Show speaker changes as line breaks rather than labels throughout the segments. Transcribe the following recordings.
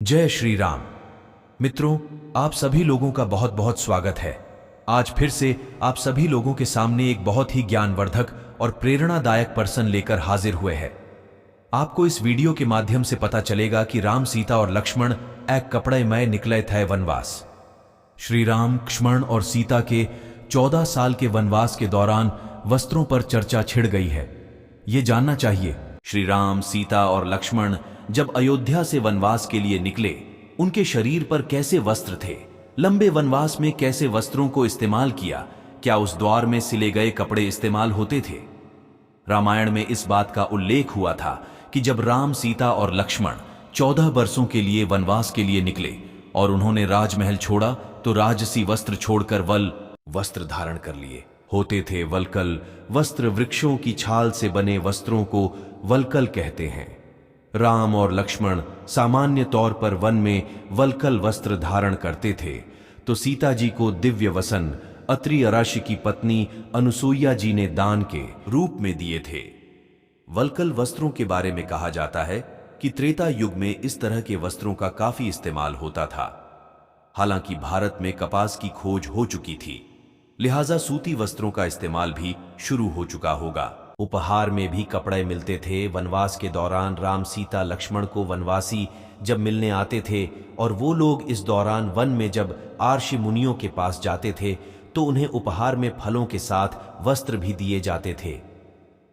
जय श्री राम। मित्रों, आप सभी लोगों का बहुत बहुत स्वागत है। आज फिर से आप सभी लोगों के सामने एक बहुत ही ज्ञानवर्धक और प्रेरणादायक पर्सन लेकर हाजिर हुए हैं। आपको इस वीडियो के माध्यम से पता चलेगा कि राम, सीता और लक्ष्मण एक कपड़े में निकले थे वनवास। श्री राम, लक्ष्मण और सीता के 14 साल के वनवास के दौरान वस्त्रों पर चर्चा छिड़ गई है। ये जानना चाहिए, श्री राम, सीता और लक्ष्मण जब अयोध्या से वनवास के लिए निकले, उनके शरीर पर कैसे वस्त्र थे? लंबे वनवास में कैसे वस्त्रों को इस्तेमाल किया? क्या उस द्वार में सिले गए कपड़े इस्तेमाल होते थे? रामायण में इस बात का उल्लेख हुआ था कि जब राम, सीता और लक्ष्मण 14 वर्षों के लिए वनवास के लिए निकले और उन्होंने राजमहल छोड़ा तो राजसी वस्त्र छोड़कर वस्त्र धारण कर लिए होते थे। वलकल वस्त्र, वृक्षों की छाल से बने वस्त्रों को वलकल कहते हैं। राम और लक्ष्मण सामान्य तौर पर वन में वलकल वस्त्र धारण करते थे, तो सीता जी को दिव्य वसन अत्रि ऋषि की पत्नी अनुसुईया जी ने दान के रूप में दिए थे। वलकल वस्त्रों के बारे में कहा जाता है कि त्रेता युग में इस तरह के वस्त्रों का काफी इस्तेमाल होता था। हालांकि भारत में कपास की खोज हो चुकी थी, लिहाजा सूती वस्त्रों का इस्तेमाल भी शुरू हो चुका होगा। उपहार में भी कपड़े मिलते थे। वनवास के दौरान राम, सीता, लक्ष्मण को वनवासी जब मिलने आते थे और वो लोग इस दौरान वन में जब ऋषि मुनियों के पास जाते थे तो उन्हें उपहार में फलों के साथ वस्त्र भी दिए जाते थे।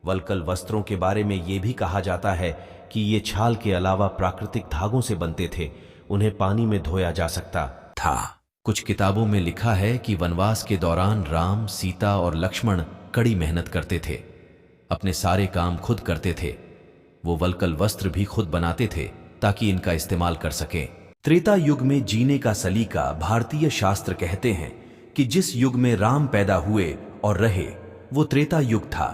वलकल वस्त्रों के बारे में ये भी कहा जाता है कि ये छाल के अलावा प्राकृतिक धागों से बनते थे, उन्हें पानी में धोया जा सकता था। कुछ किताबों में लिखा है कि वनवास के दौरान राम, सीता और लक्ष्मण कड़ी मेहनत करते थे, अपने सारे काम खुद करते थे। वो वलकल वस्त्र भी खुद बनाते थे ताकि इनका इस्तेमाल कर सकें। त्रेता युग में जीने का सलीका भारतीय शास्त्र कहते हैं कि जिस युग में राम पैदा हुए और रहे वो त्रेता युग था।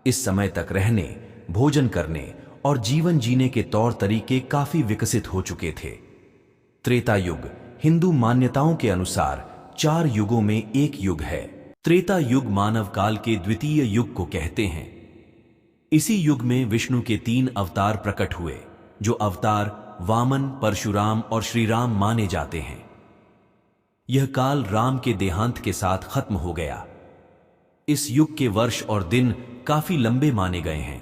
इस समय तक रहने, भोजन करने और जीवन जीने के तौर तरीके काफी विकसित हो चुके थे। त्रेता युग हिंदू मान्यताओं के अनुसार 4 युगों में एक युग है। त्रेता युग मानव काल के द्वितीय युग को कहते हैं। इसी युग में विष्णु के 3 अवतार प्रकट हुए, जो अवतार वामन, परशुराम और श्री राम माने जाते हैं। यह काल राम के देहांत के साथ खत्म हो गया। इस युग के वर्ष और दिन काफी लंबे माने गए हैं।